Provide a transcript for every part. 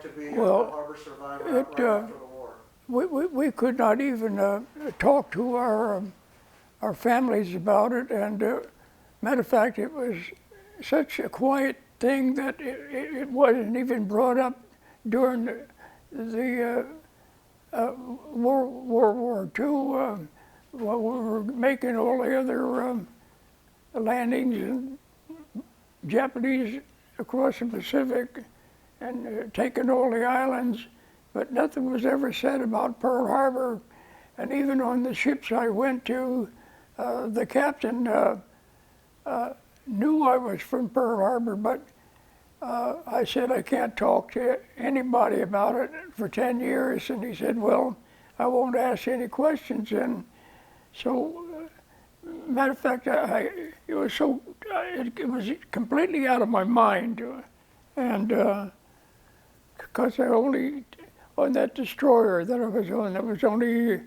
to be a Well, harbor survivor it, right after the war? we could not even talk to our families about it, and matter of fact, it was such a quiet thing that it wasn't even brought up during the World War II, while we were making all the other landings and Japanese across the Pacific and taking all the islands, but nothing was ever said about Pearl Harbor. And even on the ships I went to, the captain knew I was from Pearl Harbor, but I said I can't talk to anybody about it for 10 years, and he said, well, I won't ask any questions. And so, matter of fact, it was completely out of my mind, and because on that destroyer that I was on, there was only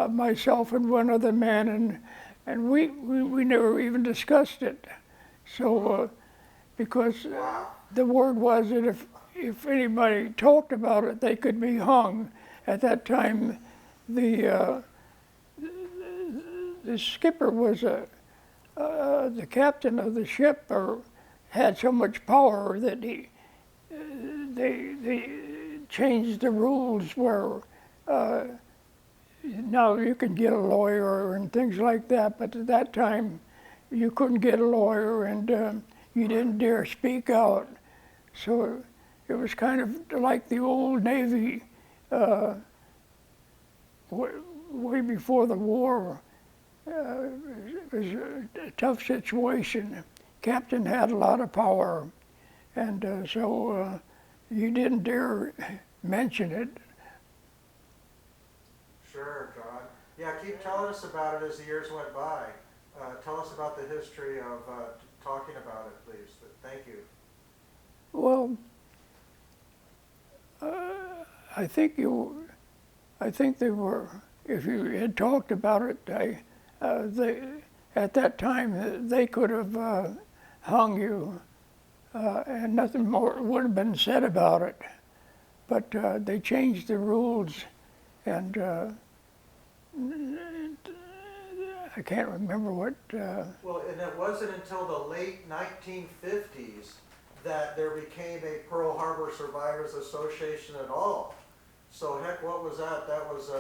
myself and one other man, and we never even discussed it. So, because the word was that if anybody talked about it, they could be hung. At that time, the skipper was the captain of the ship, or had so much power that they changed the rules where now you can get a lawyer and things like that, but at that time you couldn't get a lawyer, and you didn't dare speak out. So it was kind of like the old Navy way before the war. It was a tough situation. Captain had a lot of power, and so you didn't dare mention it. Sure, John. Yeah, keep telling us about it as the years went by. Tell us about the history of talking about it, please. Thank you. Well, I think they were. If you had talked about it, at that time they could have hung you, and nothing more would have been said about it. But they changed the rules, and I can't remember what. Well, and it wasn't until the late 1950s that there became a Pearl Harbor Survivors Association at all. So heck, what was that? That was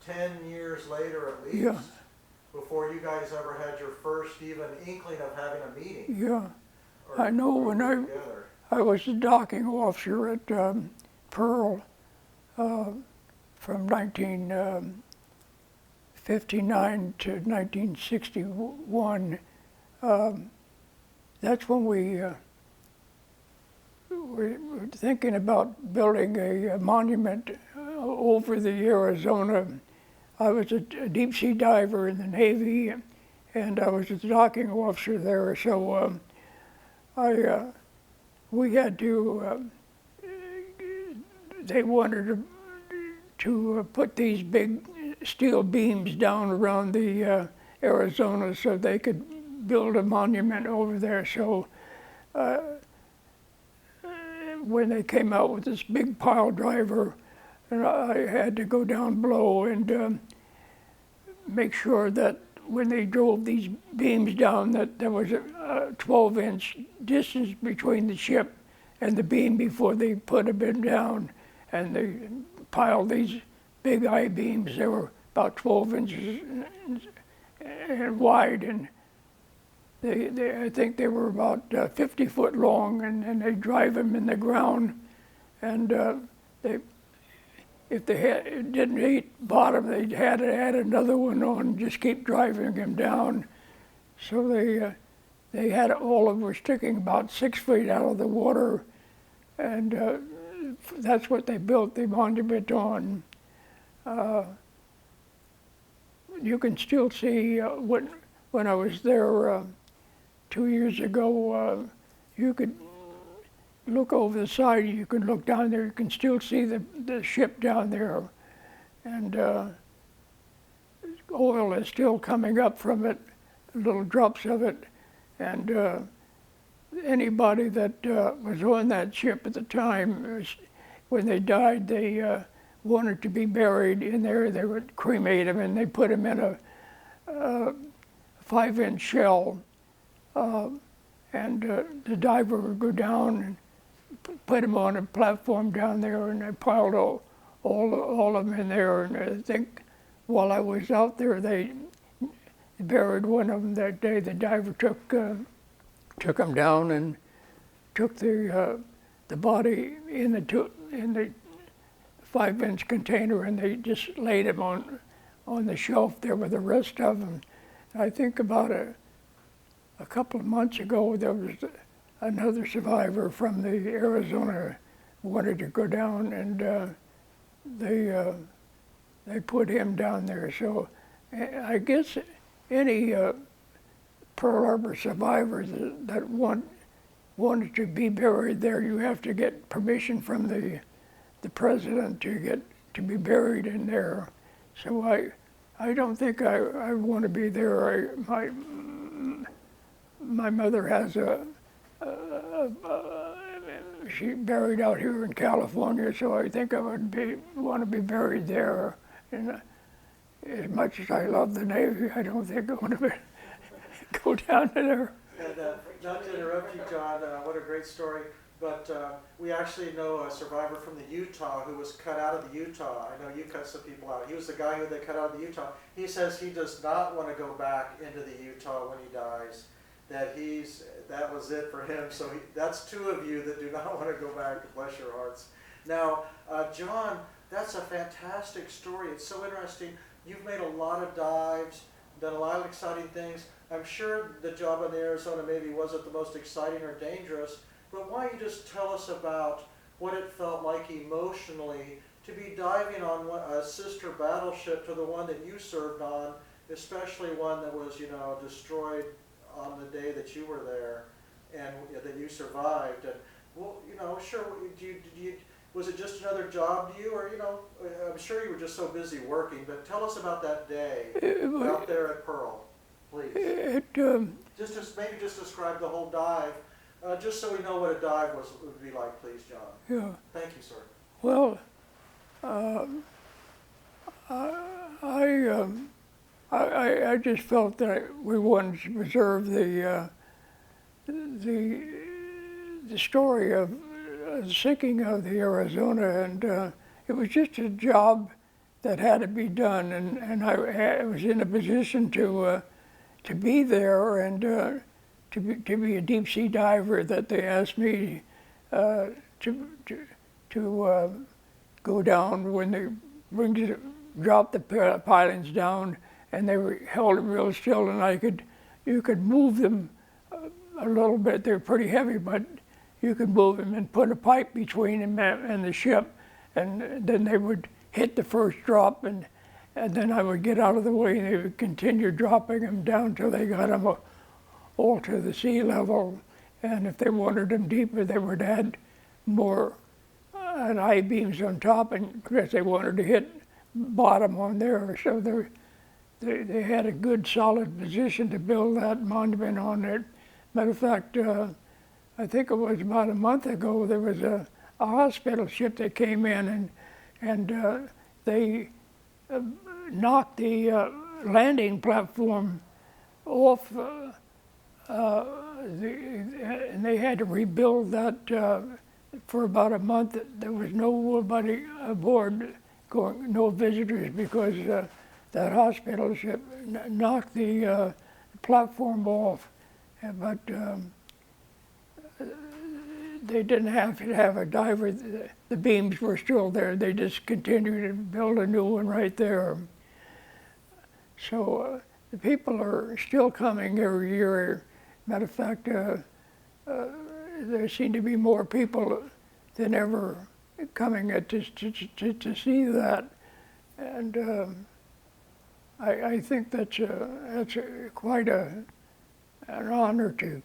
10 years later at least, Yeah. Before you guys ever had your first even inkling of having a meeting. Yeah, I know when I was a docking officer at Pearl from 1959 to 1961. That's when we were thinking about building a monument over the Arizona. I was a deep sea diver in the Navy, and I was a docking officer there. So we had to. They wanted to put these big steel beams down around the Arizona so they could build a monument over there. So when they came out with this big pile driver, and I had to go down below and make sure that when they drove these beams down, that there was a 12-inch distance between the ship and the beam before they put a bit down. And they piled these big I-beams. They were about 12 inches wide, and I think they were about 50 foot long, and they drive them in the ground, and if they didn't hit bottom, they had to add another one on and just keep driving them down. So they had all of them were sticking about 6 feet out of the water, and that's what they built the monument on. You can still see when I was there 2 years ago, you could look over the side, you can look down there, you can still see the ship down there. And oil is still coming up from it, little drops of it. And anybody that was on that ship at the time when they died, they wanted to be buried in there. They would cremate them, and they put them in a 5-inch shell, and the diver would go down and put them on a platform down there, and they piled all of them in there. And I think while I was out there, they buried one of them that day. The diver took them down and took the body in the 5-inch container, and they just laid him on the shelf there with the rest of them. I think about a couple of months ago, there was another survivor from the Arizona wanted to go down, and they put him down there. So I guess any Pearl Harbor survivors that wanted to be buried there, you have to get permission from the president to be buried in there. So I don't think I want to be there. My mother has she buried out here in California, so I think I would want to be buried there. And as much as I love the Navy, I don't think I want to go down to there. And not to interrupt you, John, what a great story. But we actually know a survivor from the Utah who was cut out of the Utah. I know you cut some people out. He was the guy who they cut out of the Utah. He says he does not want to go back into the Utah when he dies. That was it for him. So that's two of you that do not want to go back. Bless your hearts. Now, John, that's a fantastic story. It's so interesting. You've made a lot of dives, done a lot of exciting things. I'm sure the job on the Arizona maybe wasn't the most exciting or dangerous, but why don't you just tell us about what it felt like emotionally to be diving on a sister battleship to the one that you served on, especially one that was, destroyed on the day that you were there and that you survived. And, well, sure, was it just another job to you, or, I'm sure you were just so busy working, but tell us about that day out there at Pearl, please. Maybe just describe the whole dive. Just so we know what a dive would be like, please, John. Yeah. Thank you, sir. Well, I just felt that we wanted to preserve the story of the sinking of the Arizona, and it was just a job that had to be done, and I was in a position to be there and. To be a deep sea diver, that they asked me to go down when they dropped the pilings down, and they held them real still, and you could move them a little bit. They're pretty heavy, but you could move them and put a pipe between them and the ship, and then they would hit the first drop, and then I would get out of the way, and they would continue dropping them down till they got them all to the sea level, and if they wanted them deeper, they would add more I-beams on top, and because they wanted to hit bottom on there, so they had a good solid position to build that monument on it. Matter of fact, I think it was about a month ago, there was a hospital ship that came in, and they knocked the landing platform off. And they had to rebuild that for about a month. There was nobody aboard, no visitors, because that hospital ship knocked the platform off. But they didn't have to have a diver. The beams were still there. They just continued to build a new one right there. So the people are still coming every year. Matter of fact, there seem to be more people than ever coming to see that, and I think that's quite an honor to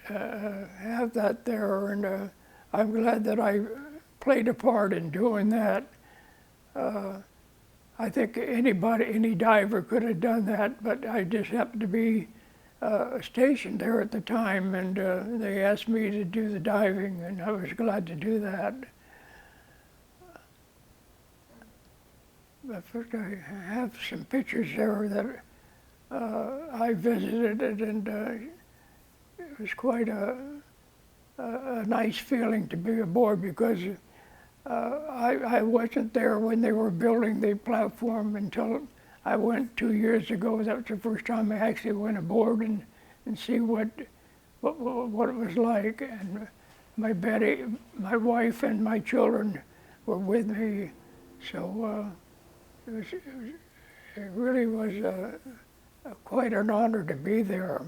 have that there, and I'm glad that I played a part in doing that. I think any diver could have done that, but I just happened to be stationed there at the time, and they asked me to do the diving, and I was glad to do that. But first, I have some pictures there that I visited, and it was quite a nice feeling to be aboard, because I wasn't there when they were building the platform until I went 2 years ago. That was the first time I actually went aboard and see what it was like. And my Betty, my wife, and my children were with me, so it really was quite an honor to be there.